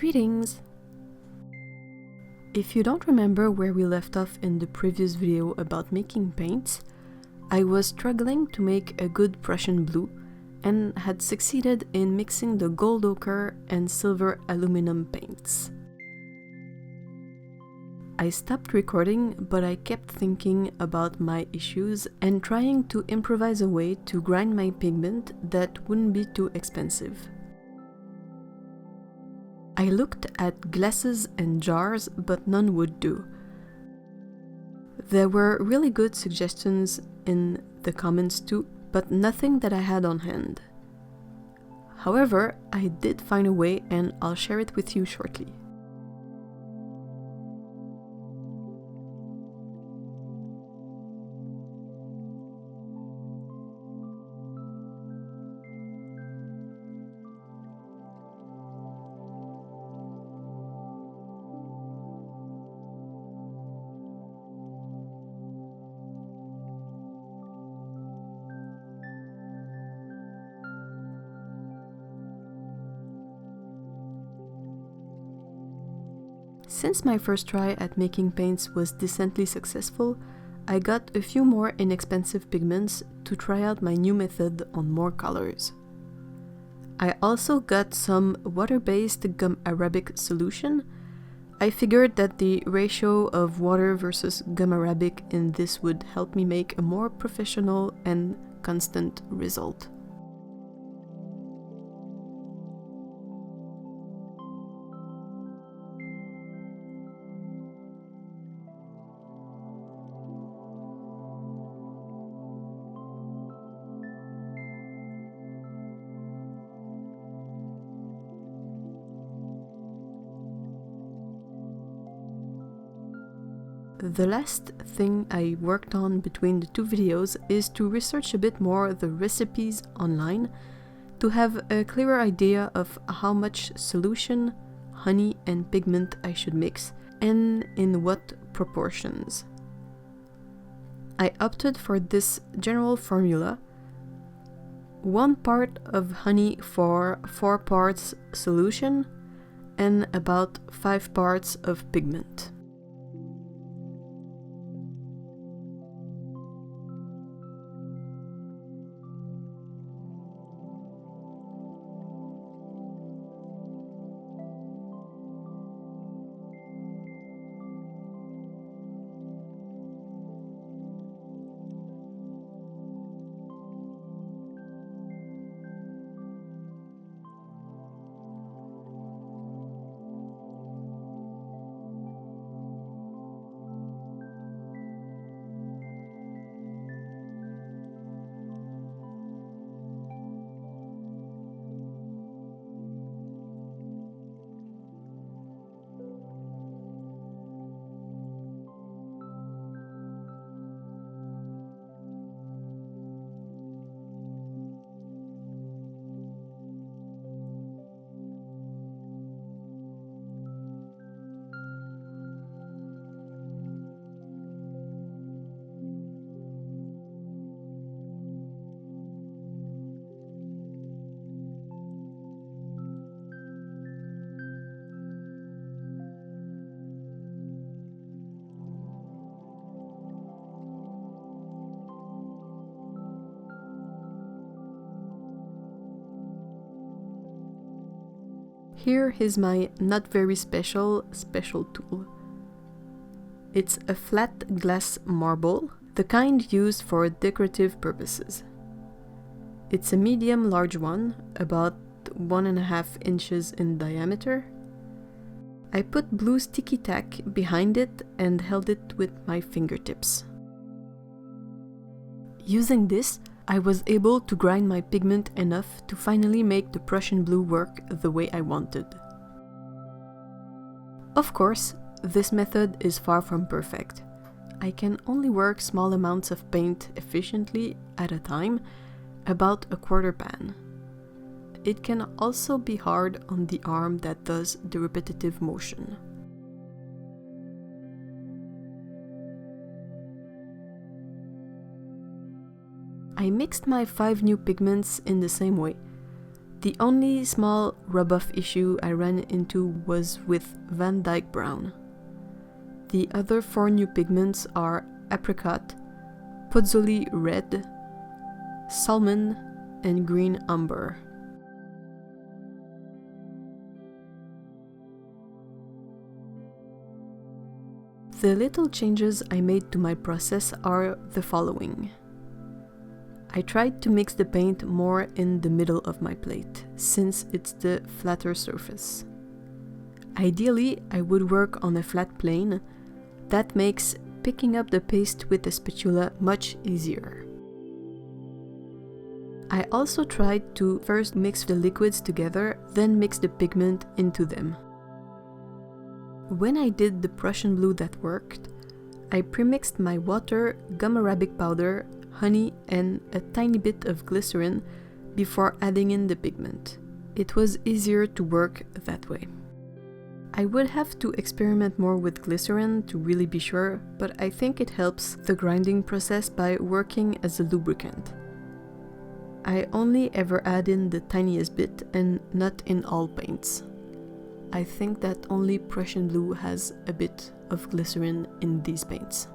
Greetings! If you don't remember where we left off in the previous video about making paints, I was struggling to make a good Prussian blue and had succeeded in mixing the gold ochre and silver aluminum paints. I stopped recording, but I kept thinking about my issues and trying to improvise a way to grind my pigment that wouldn't be too expensive. I looked at glasses and jars, but none would do. There were really good suggestions in the comments too, but nothing that I had on hand. However, I did find a way and I'll share it with you shortly. Since my first try at making paints was decently successful, I got a few more inexpensive pigments to try out my new method on more colors. I also got some water-based gum arabic solution. I figured that the ratio of water versus gum arabic in this would help me make a more professional and constant result. The last thing I worked on between the two videos is to research a bit more the recipes online to have a clearer idea of how much solution, honey and pigment I should mix and in what proportions. I opted for this general formula: 1 part of honey for 4 parts solution and about 5 parts of pigment. Here is my not very special tool. It's a flat glass marble, the kind used for decorative purposes. It's a medium-large one, about 1.5 inches in diameter. I put blue sticky tack behind it and held it with my fingertips. Using this, I was able to grind my pigment enough to finally make the Prussian blue work the way I wanted. Of course, this method is far from perfect. I can only work small amounts of paint efficiently at a time, about a quarter pan. It can also be hard on the arm that does the repetitive motion. I mixed my 5 new pigments in the same way. The only small rub-off issue I ran into was with Van Dyke Brown. The other 4 new pigments are apricot, Pozzuoli red, salmon, and green umber. The little changes I made to my process are the following. I tried to mix the paint more in the middle of my plate, since it's the flatter surface. Ideally, I would work on a flat plane. That makes picking up the paste with a spatula much easier. I also tried to first mix the liquids together, then mix the pigment into them. When I did the Prussian blue that worked, I premixed my water, gum arabic powder, honey, and a tiny bit of glycerin before adding in the pigment. It was easier to work that way. I would have to experiment more with glycerin to really be sure, but I think it helps the grinding process by working as a lubricant. I only ever add in the tiniest bit and not in all paints. I think that only Prussian blue has a bit of glycerin in these paints.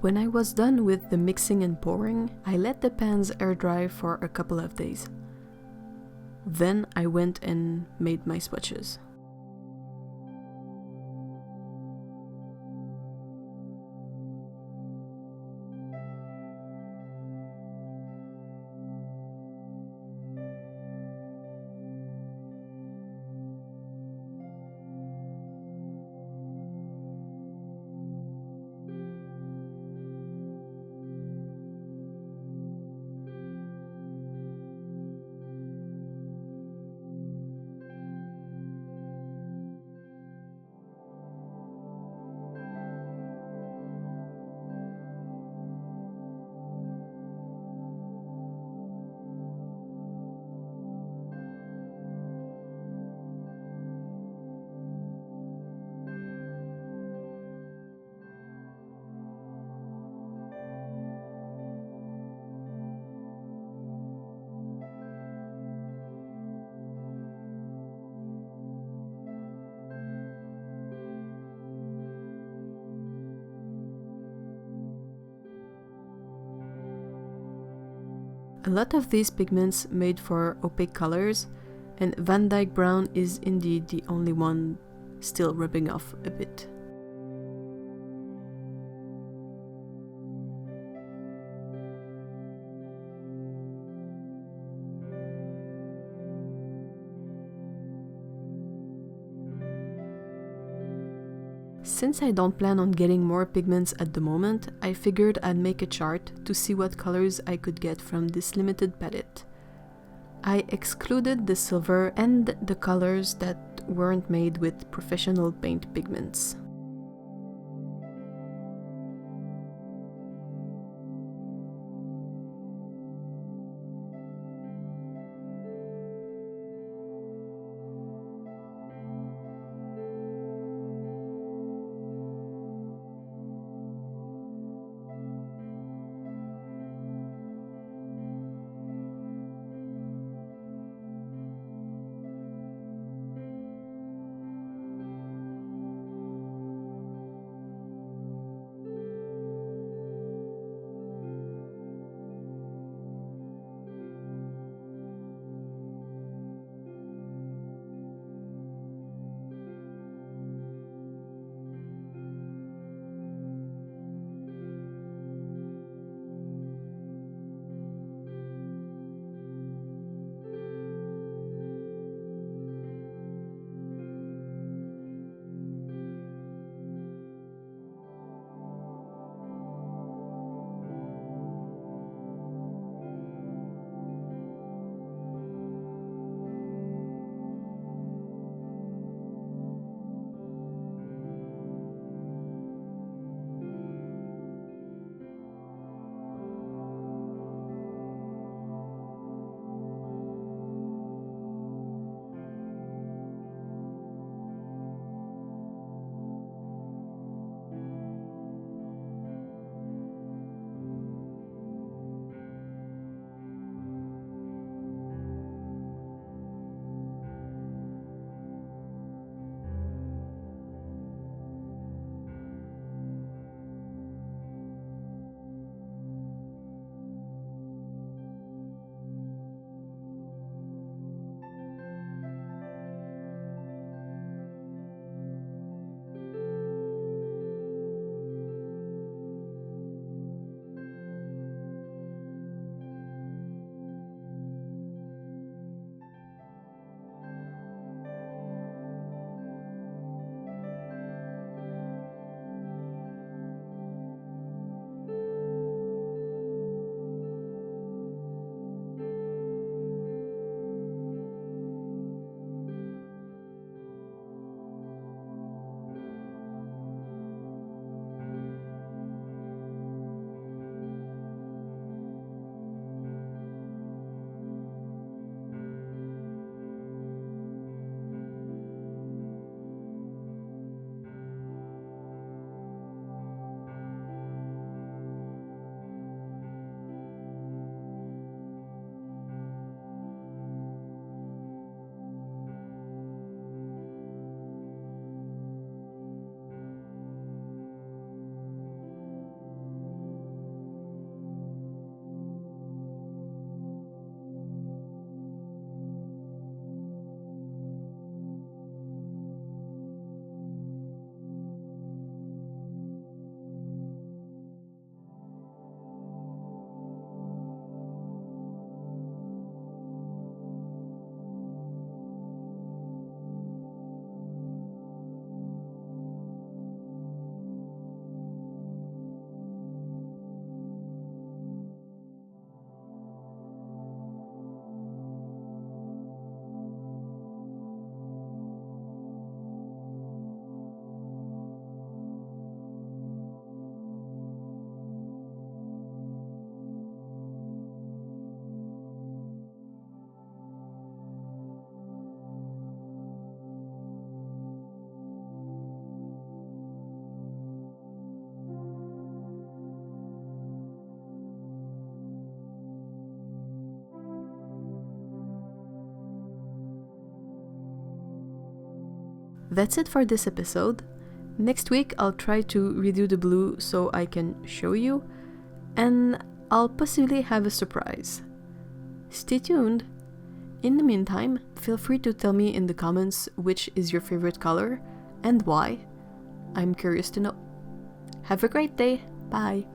When I was done with the mixing and pouring, I let the pans air dry for a couple of days. Then I went and made my swatches. A lot of these pigments made for opaque colors, and Van Dyke Brown is indeed the only one still rubbing off a bit. Since I don't plan on getting more pigments at the moment, I figured I'd make a chart to see what colors I could get from this limited palette. I excluded the silver and the colors that weren't made with professional paint pigments. that's it for this episode. Next week I'll try to redo the blue so I can show you, and I'll possibly have a surprise. Stay tuned! In the meantime, feel free to tell me in the comments which is your favorite color and why. I'm curious to know. Have a great day! Bye!